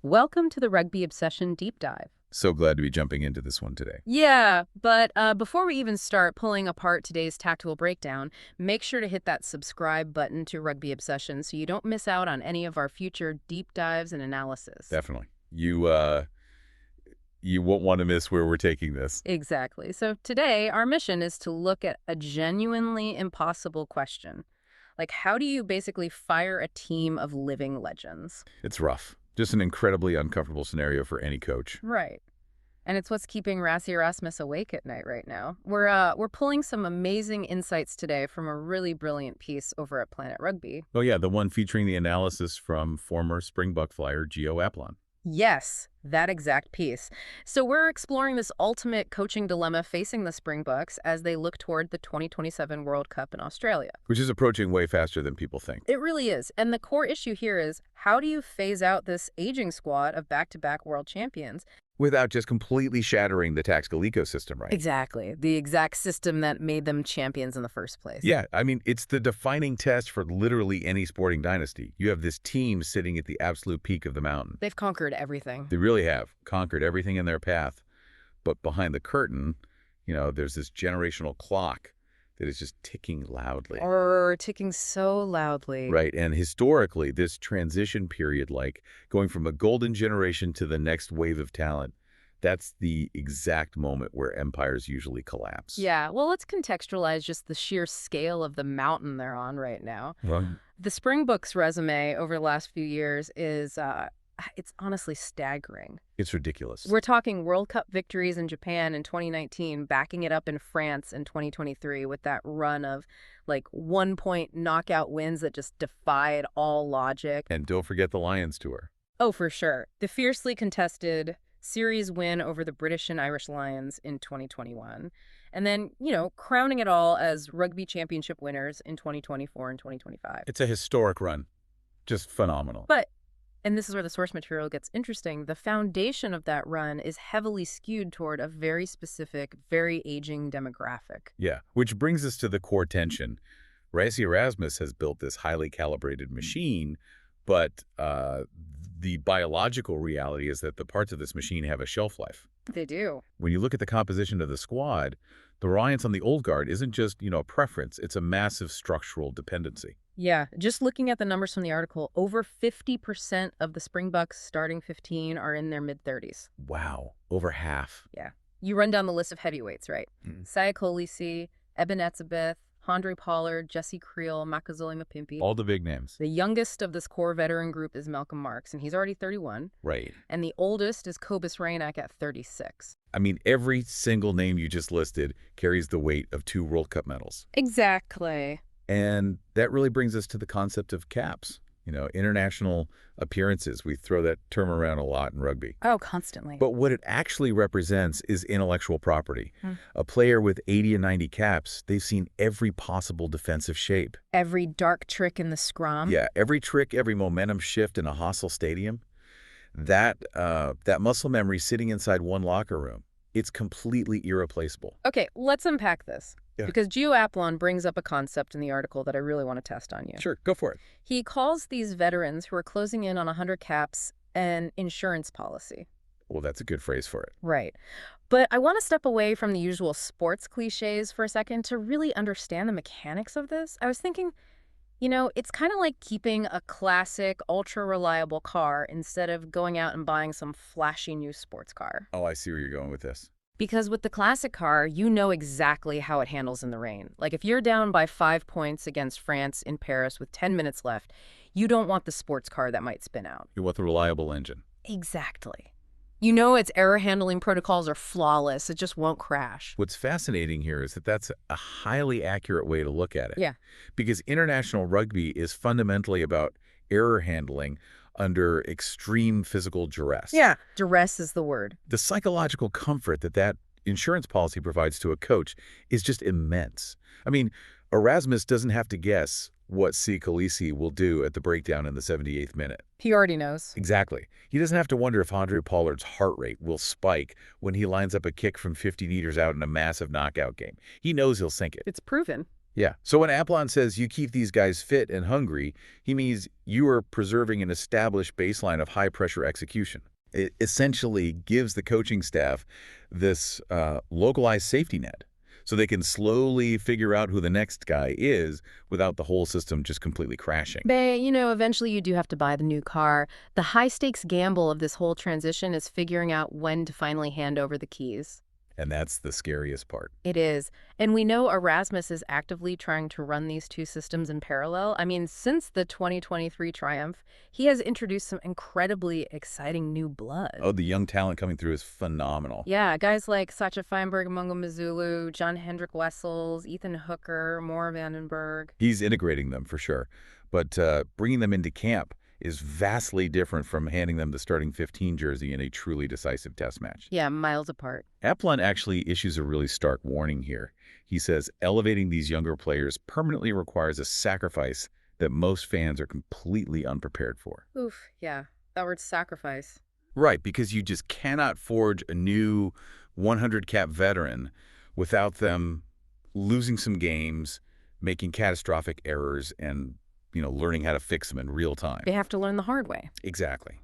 Welcome to the Rugby Obsession Deep Dive. So glad to be jumping into this one today. Yeah, but before we even start pulling apart today's tactical breakdown, make sure to hit that subscribe button to Rugby Obsession so you don't miss out on any of our future deep dives and analysis. Definitely. You won't want to miss where we're taking this. Exactly. So today, our mission is to look at a genuinely impossible question. Like, how do you basically fire a team of living legends? It's rough. Just an incredibly uncomfortable scenario for any coach. Right. And it's what's keeping Rassie Erasmus awake at night right now. We're pulling some amazing insights today from a really brilliant piece over at Planet Rugby. Oh yeah, the one featuring the analysis from former Springbok flyer Gio Aplon. Yes, that exact piece. So we're exploring this ultimate coaching dilemma facing the Springboks as they look toward the 2027 World Cup in Australia. Which is approaching way faster than people think. It really is. And the core issue here is, how do you phase out this aging squad of back-to-back world champions? Without just completely shattering the tactical ecosystem, right? Exactly. The exact system that made them champions in the first place. Yeah, I mean, it's the defining test for literally any sporting dynasty. You have this team sitting at the absolute peak of the mountain. They've conquered everything. They really have conquered everything in their path. But behind the curtain, there's this generational clock that is just ticking loudly. Or ticking so loudly. Right. And historically, this transition period, like going from a golden generation to the next wave of talent, that's the exact moment where empires usually collapse. Yeah, well, let's contextualize just the sheer scale of the mountain they're on right now. Well, The Springboks resume over the last few years is, it's honestly staggering. it's ridiculous. We're talking World Cup victories in Japan in 2019, backing it up in France in 2023 with that run of, like, one-point knockout wins that just defied all logic. And don't forget the Lions tour. Oh, for sure. The fiercely contested series win over the British and Irish Lions in 2021. And then, crowning it all as rugby championship winners in 2024 and 2025. It's a historic run. Just phenomenal. But, and this is where the source material gets interesting, the foundation of that run is heavily skewed toward a very specific, very aging demographic. Yeah, which brings us to the core tension. Rassie Erasmus has built this highly calibrated machine, but the biological reality is that the parts of this machine have a shelf life. They do. When you look at the composition of the squad, the reliance on the old guard isn't just, a preference. It's a massive structural dependency. Yeah, just looking at the numbers from the article, over 50% of the Springboks starting 15 are in their mid-30s. Wow, over half. Yeah. You run down the list of heavyweights, right? Kolisi, Eben Etzebeth, Handré Pollard, Jesse Creel, Makazole Mapimpi. All the big names. The youngest of this core veteran group is Malcolm Marks, and he's already 31. Right. And the oldest is Kobus Reynak at 36. I mean, every single name you just listed carries the weight of 2 World Cup medals. Exactly. And that really brings us to the concept of caps. International appearances. We throw that term around a lot in rugby. Oh, constantly. But what it actually represents is intellectual property. A player with 80 and 90 caps, they've seen every possible defensive shape. Every dark trick in the scrum. Yeah, every trick, every momentum shift in a hostile stadium. That muscle memory sitting inside one locker room, it's completely irreplaceable. Okay, let's unpack this. Yeah. Because Gio Aplon brings up a concept in the article that I really want to test on you. Sure, go for it. He calls these veterans who are closing in on 100 caps an insurance policy. Well, that's a good phrase for it. Right. But I want to step away from the usual sports cliches for a second to really understand the mechanics of this. I was thinking, it's kind of like keeping a classic, ultra-reliable car instead of going out and buying some flashy new sports car. Oh, I see where you're going with this. Because with the classic car, you know exactly how it handles in the rain. Like if you're down by 5 points against France in Paris with 10 minutes left, you don't want the sports car that might spin out. You want the reliable engine. Exactly. You know its error handling protocols are flawless. It just won't crash. What's fascinating here is that that's a highly accurate way to look at it. Yeah. Because international rugby is fundamentally about error handling under extreme physical duress. Yeah, duress is the word. The psychological comfort that insurance policy provides to a coach is just immense. I mean, Erasmus doesn't have to guess what Kolisi will do at the breakdown in the 78th minute. He already knows. Exactly. He doesn't have to wonder if Handré Pollard's heart rate will spike when he lines up a kick from 50 meters out in a massive knockout game. He knows he'll sink it. It's proven. Yeah. So when Aplon says you keep these guys fit and hungry, he means you are preserving an established baseline of high-pressure execution. It essentially gives the coaching staff this localized safety net so they can slowly figure out who the next guy is without the whole system just completely crashing. But, eventually you do have to buy the new car. The high-stakes gamble of this whole transition is figuring out when to finally hand over the keys. And that's the scariest part. It is. And we know Erasmus is actively trying to run these two systems in parallel. I mean, since the 2023 triumph, he has introduced some incredibly exciting new blood. Oh, the young talent coming through is phenomenal. Yeah, guys like Sacha Feinberg, Mungo Mazulu, John Hendrik Wessels, Ethan Hooker, Moore Vandenberg. He's integrating them for sure. But bringing them into camp is vastly different from handing them the starting 15 jersey in a truly decisive test match. Yeah, miles apart. Aplon actually issues a really stark warning here. He says elevating these younger players permanently requires a sacrifice that most fans are completely unprepared for. Oof, yeah, that word sacrifice. Right, because you just cannot forge a new 100-cap veteran without them losing some games, making catastrophic errors, and learning how to fix them in real time. They have to learn the hard way. Exactly.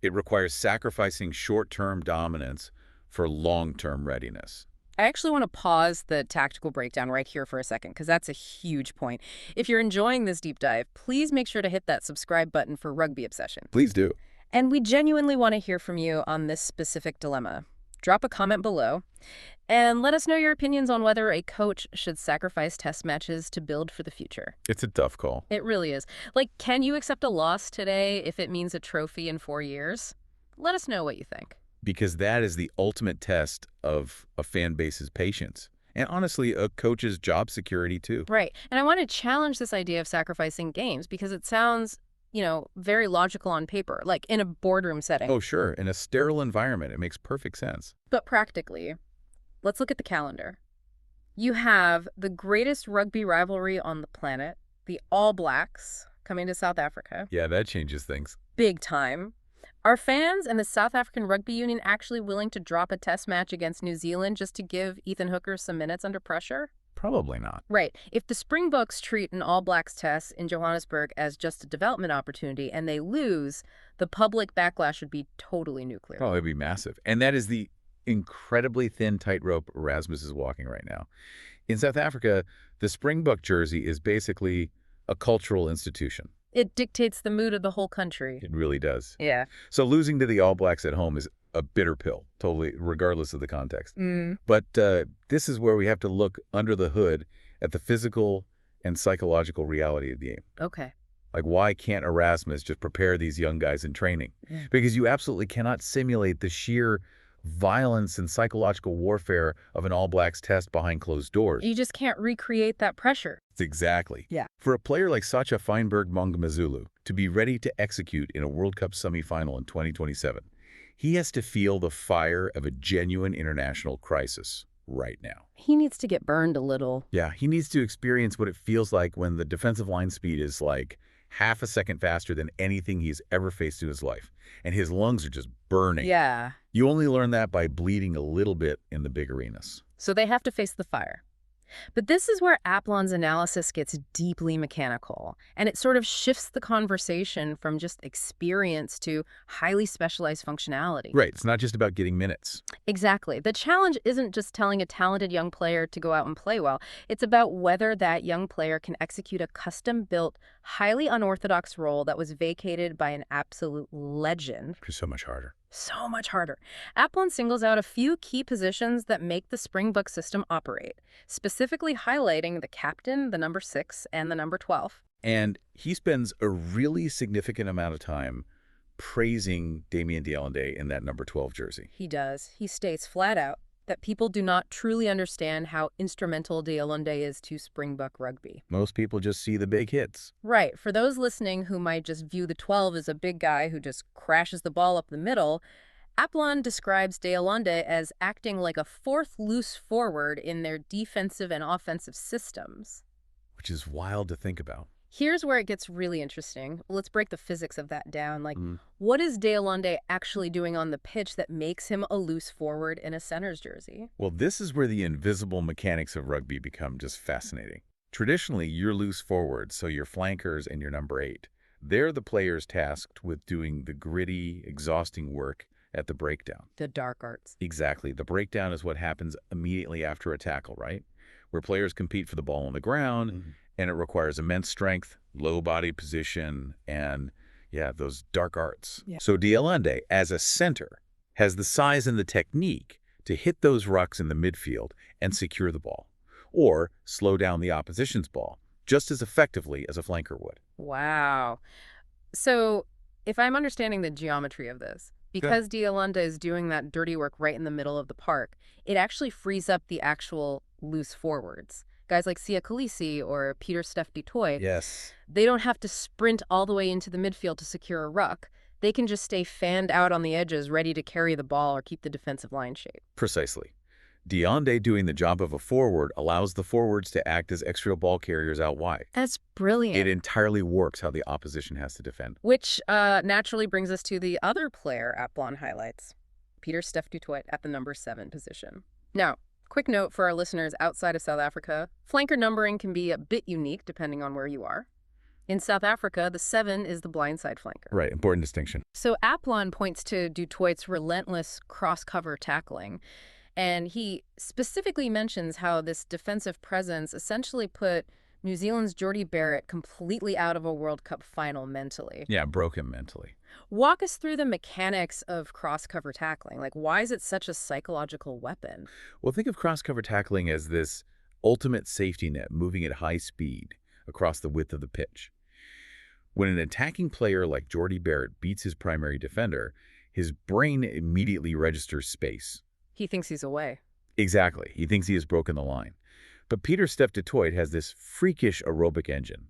It requires sacrificing short-term dominance for long-term readiness. I actually want to pause the tactical breakdown right here for a second, because that's a huge point. If you're enjoying this deep dive, please make sure to hit that subscribe button for Rugby Obsession. Please do. And we genuinely want to hear from you on this specific dilemma. Drop a comment below and let us know your opinions on whether a coach should sacrifice test matches to build for the future. It's a tough call. It really is. Like, can you accept a loss today if it means a trophy in 4 years? Let us know what you think. Because that is the ultimate test of a fan base's patience. And honestly, a coach's job security too. Right. And I want to challenge this idea of sacrificing games because it sounds, very logical on paper, like in a boardroom setting. Oh, sure. In a sterile environment, it makes perfect sense. But practically, let's look at the calendar. You have the greatest rugby rivalry on the planet, the All Blacks, coming to South Africa. Yeah, that changes things. Big time. Are fans and the South African Rugby Union actually willing to drop a test match against New Zealand just to give Ethan Hooker some minutes under pressure? Probably not. Right. If the Springboks treat an All Blacks test in Johannesburg as just a development opportunity and they lose, the public backlash would be totally nuclear. Probably be massive. And that is the incredibly thin tightrope Erasmus is walking right now. In South Africa, the Springbok jersey is basically a cultural institution. It dictates the mood of the whole country. It really does. Yeah. So losing to the All Blacks at home is a bitter pill, totally, regardless of the context. Mm. But this is where we have to look under the hood at the physical and psychological reality of the game. Okay. Like, why can't Erasmus just prepare these young guys in training? Yeah. Because you absolutely cannot simulate the sheer violence and psychological warfare of an All Blacks test behind closed doors. You just can't recreate that pressure. Exactly. Yeah. For a player like Sacha Feinberg Mazulu to be ready to execute in a World Cup semifinal in 2027, he has to feel the fire of a genuine international crisis right now. He needs to get burned a little. Yeah, he needs to experience what it feels like when the defensive line speed is like half a second faster than anything he's ever faced in his life, and his lungs are just burning. Yeah. You only learn that by bleeding a little bit in the big arenas. So they have to face the fire. But this is where Aplon's analysis gets deeply mechanical, and it sort of shifts the conversation from just experience to highly specialized functionality. Right, it's not just about getting minutes. Exactly. The challenge isn't just telling a talented young player to go out and play well. It's about whether that young player can execute a custom-built, highly unorthodox role that was vacated by an absolute legend. Which is so much harder. So much harder. Aplon singles out a few key positions that make the Springbok system operate, specifically highlighting the captain, the number 6, and the number 12. And he spends a really significant amount of time praising Damian Allende in that number 12 jersey. He does. He states flat out that people do not truly understand how instrumental Allende is to Springbok rugby. Most people just see the big hits. Right. For those listening who might just view the 12 as a big guy who just crashes the ball up the middle, Aplon describes Allende as acting like a fourth loose forward in their defensive and offensive systems. Which is wild to think about. Here's where it gets really interesting. Let's break the physics of that down. What is Allende actually doing on the pitch that makes him a loose forward in a center's jersey? Well, this is where the invisible mechanics of rugby become just fascinating. Traditionally, you're loose forward, so your flankers and your number 8. They're the players tasked with doing the gritty, exhausting work at the breakdown. The dark arts. Exactly. The breakdown is what happens immediately after a tackle, right? Where players compete for the ball on the ground, and it requires immense strength, low body position, and, yeah, those dark arts. Yeah. So Allende, as a center, has the size and the technique to hit those rucks in the midfield and secure the ball, or slow down the opposition's ball, just as effectively as a flanker would. Wow. So if I'm understanding the geometry of this, because Allende is doing that dirty work right in the middle of the park, it actually frees up the actual loose forwards. Guys like Kolisi or Pieter-Steph du Toit, Yes. they don't have to sprint all the way into the midfield to secure a ruck. They can just stay fanned out on the edges, ready to carry the ball or keep the defensive line shape. Precisely. Allende doing the job of a forward allows the forwards to act as extra ball carriers out wide. That's brilliant. It entirely works how the opposition has to defend. Which naturally brings us to the other player at Blonde Highlights, Pieter-Steph du Toit at the number 7 position. Now, quick note for our listeners outside of South Africa, flanker numbering can be a bit unique depending on where you are. In South Africa, the 7 is the blindside flanker. Right, important distinction. So Aplon points to du Toit's relentless cross-cover tackling, and he specifically mentions how this defensive presence essentially put New Zealand's Jordie Barrett completely out of a World Cup final mentally. Yeah, broke him mentally. Walk us through the mechanics of cross-cover tackling. Like, why is it such a psychological weapon? Well, think of cross-cover tackling as this ultimate safety net moving at high speed across the width of the pitch. When an attacking player like Jordie Barrett beats his primary defender, his brain immediately registers space. He thinks he's away. Exactly. He thinks he has broken the line. But Pieter-Steph du Toit has this freakish aerobic engine.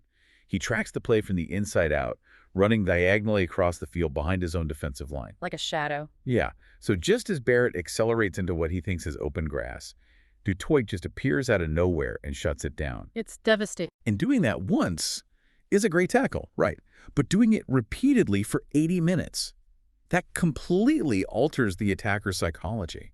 He tracks the play from the inside out, running diagonally across the field behind his own defensive line. Like a shadow. Yeah. So just as Barrett accelerates into what he thinks is open grass, du Toit just appears out of nowhere and shuts it down. It's devastating. And doing that once is a great tackle, right? But doing it repeatedly for 80 minutes, that completely alters the attacker's psychology.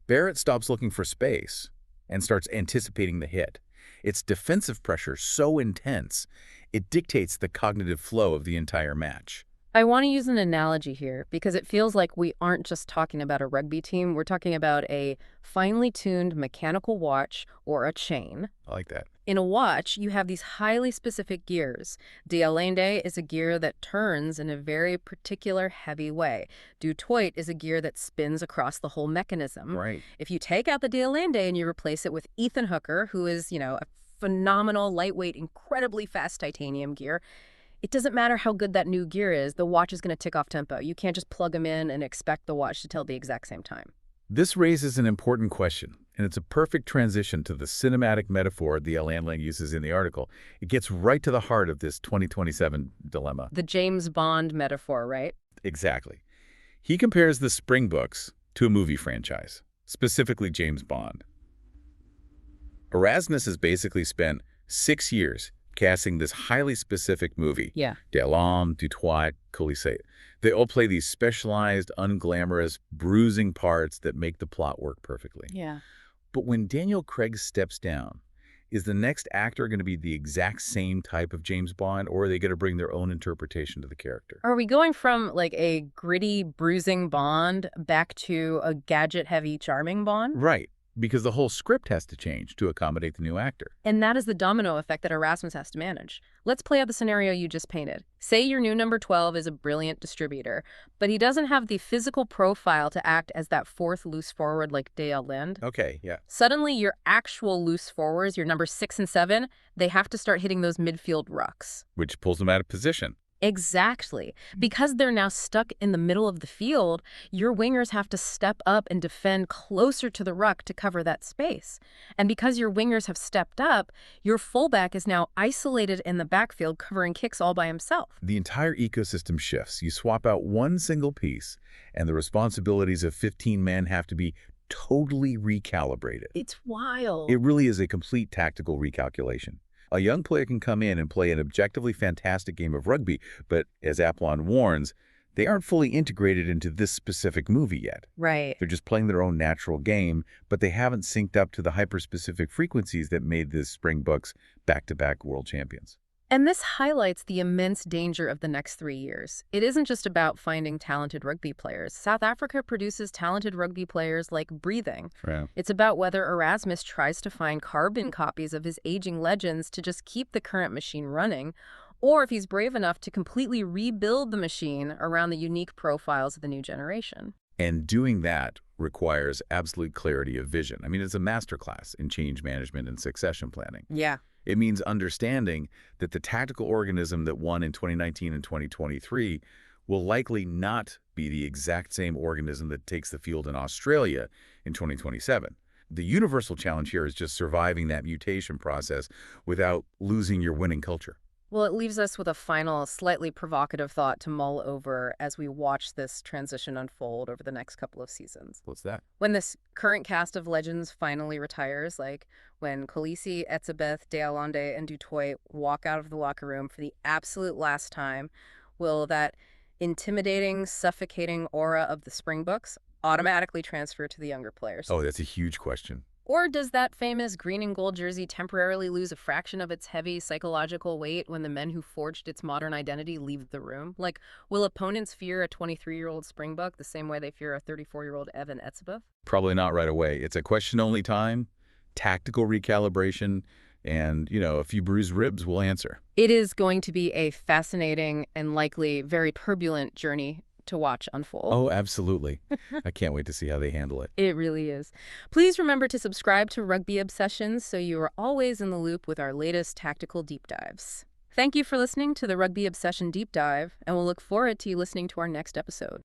Barrett stops looking for space and starts anticipating the hit. It's defensive pressure so intense, it dictates the cognitive flow of the entire match. I want to use an analogy here because it feels like we aren't just talking about a rugby team. We're talking about a finely tuned mechanical watch or a chain. I like that. In a watch, you have these highly specific gears. Allende is a gear that turns in a very particular heavy way. Du Toit is a gear that spins across the whole mechanism. Right. If you take out the Allende and you replace it with Ethan Hooker, who is, a phenomenal, lightweight, incredibly fast titanium gear, it doesn't matter how good that new gear is, the watch is going to tick off tempo. You can't just plug them in and expect the watch to tell the exact same time. This raises an important question, and it's a perfect transition to the cinematic metaphor Allende uses in the article. It gets right to the heart of this 2027 dilemma. The James Bond metaphor, right? Exactly. He compares the Springboks to a movie franchise, specifically James Bond. Erasmus has basically spent 6 years casting this highly specific movie. Yeah. Allende, du Toit, Kolisi. They all play these specialized, unglamorous, bruising parts that make the plot work perfectly. Yeah. But when Daniel Craig steps down, is the next actor going to be the exact same type of James Bond, or are they going to bring their own interpretation to the character? Are we going from like a gritty, bruising Bond back to a gadget-heavy, charming Bond? Right. Because the whole script has to change to accommodate the new actor. And that is the domino effect that Erasmus has to manage. Let's play out the scenario you just painted. Say your new number 12 is a brilliant distributor, but he doesn't have the physical profile to act as that fourth loose forward like Allende. Okay, yeah. Suddenly, your actual loose forwards, your number 6 and 7, they have to start hitting those midfield rucks. Which pulls them out of position. Exactly. Because they're now stuck in the middle of the field, your wingers have to step up and defend closer to the ruck to cover that space. And because your wingers have stepped up, your fullback is now isolated in the backfield covering kicks all by himself. The entire ecosystem shifts. You swap out one single piece, and the responsibilities of 15 men have to be totally recalibrated. It's wild. It really is a complete tactical recalculation. A young player can come in and play an objectively fantastic game of rugby, but as Aplon warns, They aren't fully integrated into this specific movie yet. Right. They're just playing their own natural game, but they haven't synced up to the hyper-specific frequencies that made the Springboks back-to-back world champions. And this highlights the immense danger of the next 3 years. It isn't just about finding talented rugby players. South Africa produces talented rugby players like breathing. Yeah. It's about whether Erasmus tries to find carbon copies of his aging legends to just keep the current machine running, or if he's brave enough to completely rebuild the machine around the unique profiles of the new generation. And doing that requires absolute clarity of vision. I mean, it's a masterclass in change management and succession planning. Yeah. It means understanding that the tactical organism that won in 2019 and 2023 will likely not be the exact same organism that takes the field in Australia in 2027. The universal challenge here is just surviving that mutation process without losing your winning culture. Well, it leaves us with a final, slightly provocative thought to mull over as we watch this transition unfold over the next couple of seasons. What's that? When this current cast of legends finally retires, like when Kolisi, Etzebeth, De Allende, and Dutoit walk out of the locker room for the absolute last time, will that intimidating, suffocating aura of the Springboks automatically transfer to the younger players? Oh, that's a huge question. Or does that famous green and gold jersey temporarily lose a fraction of its heavy psychological weight when the men who forged its modern identity leave the room? Like, will opponents fear a 23-year-old Springbok the same way they fear a 34-year-old Evan Etzebeth? Probably not right away. It's a question-only time, tactical recalibration, and, a few bruised ribs will answer. It is going to be a fascinating and likely very turbulent journey to watch unfold. Oh, absolutely. I can't wait to see how they handle it. It really is. Please remember to subscribe to Rugby Obsessions so you are always in the loop with our latest tactical deep dives. Thank you for listening to the Rugby Obsession Deep Dive, and we'll look forward to you listening to our next episode.